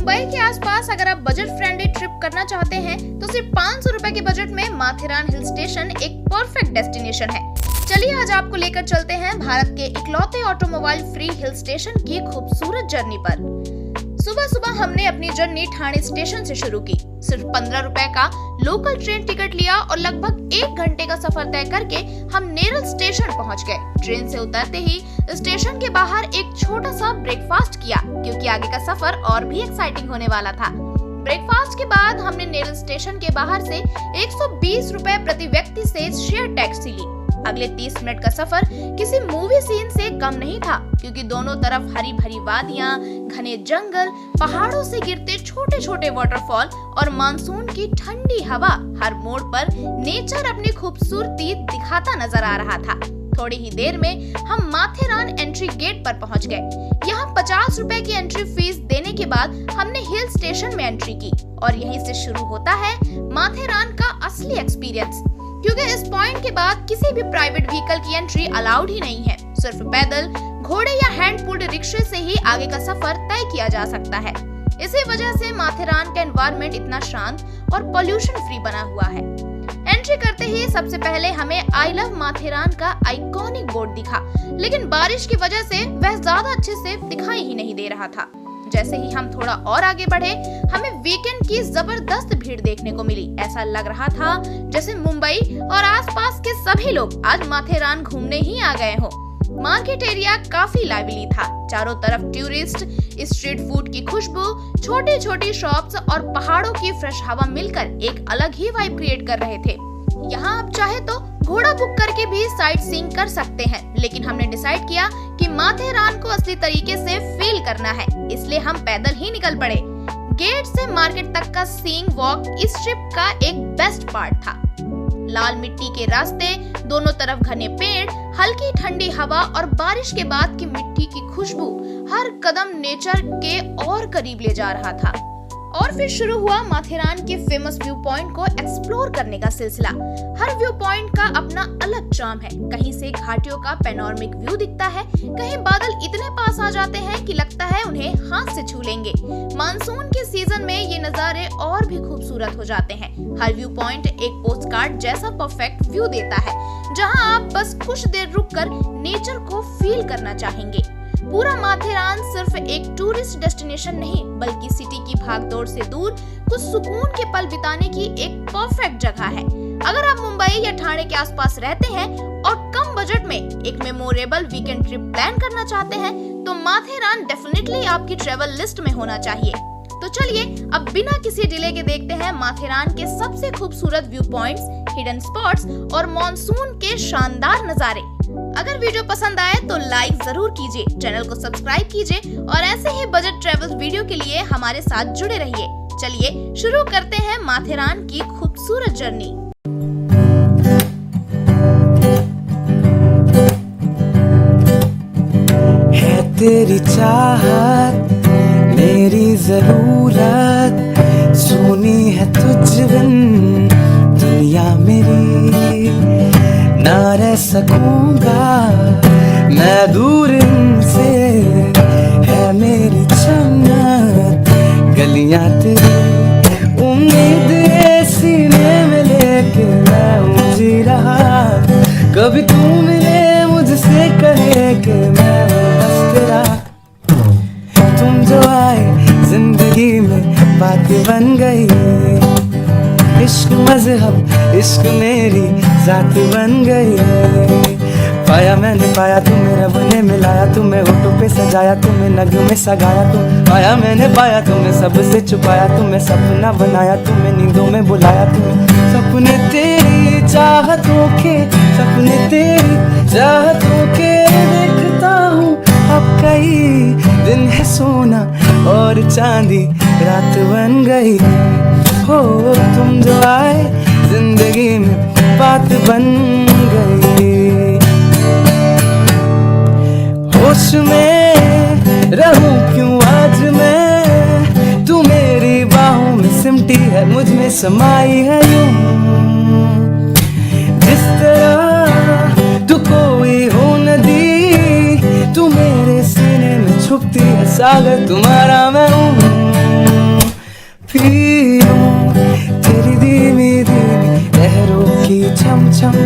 मुंबई के आसपास अगर आप बजट फ्रेंडली ट्रिप करना चाहते हैं तो सिर्फ 500 रुपए के बजट में माथेरान हिल स्टेशन एक परफेक्ट डेस्टिनेशन है। चलिए आज आपको लेकर चलते हैं भारत के इकलौते ऑटोमोबाइल फ्री हिल स्टेशन की खूबसूरत जर्नी पर। सुबह सुबह हमने अपनी जर्नी ठाणे स्टेशन से शुरू की। सिर्फ 15 रुपए का लोकल ट्रेन टिकट लिया और लगभग 1 घंटे का सफर तय करके हम नेरल स्टेशन पहुंच गए। ट्रेन से उतरते ही स्टेशन के बाहर एक छोटा सा ब्रेकफास्ट किया क्योंकि आगे का सफर और भी एक्साइटिंग होने वाला था। ब्रेकफास्ट के बाद हमने नेरल स्टेशन के बाहर से 120 रुपए प्रति व्यक्ति से शेयर टैक्सी ली। अगले 30 मिनट का सफर किसी मूवी सीन से कम नहीं था क्योंकि दोनों तरफ हरी भरी वादियां, घने जंगल, पहाड़ों से गिरते छोटे छोटे वाटरफॉल और मानसून की ठंडी हवा, हर मोड़ पर नेचर अपनी खूबसूरती दिखाता नजर आ रहा था। थोड़ी ही देर में हम माथेरान एंट्री गेट पर पहुंच गए। यहाँ 50 रुपए की एंट्री फीस देने के बाद हमने हिल स्टेशन में एंट्री की और यहीं से शुरू होता है माथेरान का असली एक्सपीरियंस, क्योंकि इस पॉइंट के बाद किसी भी प्राइवेट व्हीकल की एंट्री अलाउड ही नहीं है। सिर्फ पैदल, घोड़े या हैंड पुल्ड रिक्शे से ही आगे का सफर तय किया जा सकता है। इसी वजह से माथेरान का एनवायरनमेंट इतना शांत और पोल्यूशन फ्री बना हुआ है। एंट्री करते ही सबसे पहले हमें आई लव माथेरान का आइकॉनिक बोर्ड दिखा, लेकिन बारिश की वजह से वह ज्यादा अच्छे से दिखाई ही नहीं दे रहा था। जैसे ही हम थोड़ा और आगे बढ़े, हमें वीकेंड की जबरदस्त भीड़ देखने को मिली। ऐसा लग रहा था जैसे मुंबई और आसपास के सभी लोग आज माथेरान घूमने ही आ गए हो। मार्केट एरिया काफी लाइवली था। चारों तरफ टूरिस्ट, स्ट्रीट फूड की खुशबू, छोटी छोटी शॉप्स और पहाड़ों की फ्रेश हवा मिलकर एक अलग ही वाइब क्रिएट कर रहे थे। यहाँ आप चाहे तो घोड़ा बुक करके भी साइट सीइंग कर सकते हैं, लेकिन हमने डिसाइड किया कि माथेरान को असली तरीके से फील करना है, इसलिए हम पैदल ही निकल पड़े। गेट से मार्केट तक का सीइंग वॉक इस ट्रिप का एक बेस्ट पार्ट था। लाल मिट्टी के रास्ते, दोनों तरफ घने पेड़, हल्की ठंडी हवा और बारिश के बाद की मिट्टी की खुशबू हर कदम नेचर के और करीब ले जा रहा था। और फिर शुरू हुआ माथेरान के फेमस व्यू पॉइंट को एक्सप्लोर करने का सिलसिला। हर व्यू पॉइंट का अपना अलग चार्म है। कहीं से घाटियों का पैनोरामिक व्यू दिखता है, कहीं बादल इतने पास आ जाते हैं कि लगता है उन्हें हाथ से छू लेंगे। मानसून के सीजन में ये नजारे और भी खूबसूरत हो जाते हैं। हर व्यू पॉइंट एक पोस्ट कार्ड जैसा परफेक्ट व्यू देता है, जहाँ आप बस कुछ देर रुककर नेचर को फील करना चाहेंगे। पूरा माथेरान सिर्फ एक टूरिस्ट डेस्टिनेशन नहीं, बल्कि सिटी की भागदौड़ से दूर कुछ सुकून के पल बिताने की एक परफेक्ट जगह है। अगर आप मुंबई या ठाणे के आसपास रहते हैं और कम बजट में एक मेमोरेबल वीकेंड ट्रिप प्लान करना चाहते हैं, तो माथेरान डेफिनेटली आपकी ट्रेवल लिस्ट में होना चाहिए। तो चलिए अब बिना किसी डिले के देखते हैं माथेरान के सबसे खूबसूरत व्यू पॉइंट्स, हिडन स्पॉट्स और मॉनसून के शानदार नजारे। अगर वीडियो पसंद आए तो लाइक जरूर कीजिए, चैनल को सब्सक्राइब कीजिए और ऐसे ही बजट ट्रैवल वीडियो के लिए हमारे साथ जुड़े रहिए। चलिए शुरू करते हैं माथेरान की खूबसूरत जर्नी। है तेरी चाहत मेरी जरूरत, सुनी है तुझ बिन दुनिया मेरी, ना रह सकूंगा मैं दूर इनसे, है मेरी जन्नत गलियां तेरी, उम्मीद सीने में लेके मैं जी रहा, कभी तू मिले मुझसे कहे कि मैं बस तेरा, तुम जो आए जिंदगी में बात बन गई, इश्क मजहब इश्क मेरी जात बन गई, पाया मैंने पाया तुम्हें रब ने मिलाया, तुम्हें होठों पे सजाया, तुम्हें नग में सगाया, तुम पाया मैंने पाया, तुम्हें सबसे छुपाया, तुम्हें सपना बनाया, तुम्हें नींदों में बुलाया, तुम्हें सपने तेरी चाहतों के, सपने तेरी चाहतों के देखता हूँ, अब कई दिन है सोना और चांदी रात बन गई, हो तुम जो आए जिंदगी में बात बन गई, होश में रहूं क्यों आज मैं, तू मेरी बाहों में सिमटी है, मुझ में समाई है यूं, जिस तरह तू कोई हो नदी, तू मेरे सीने में छुपती है सागर, तुम्हारा मैं हूँ। पी लूं तेरी धीमी धीमी लहरों की छम छम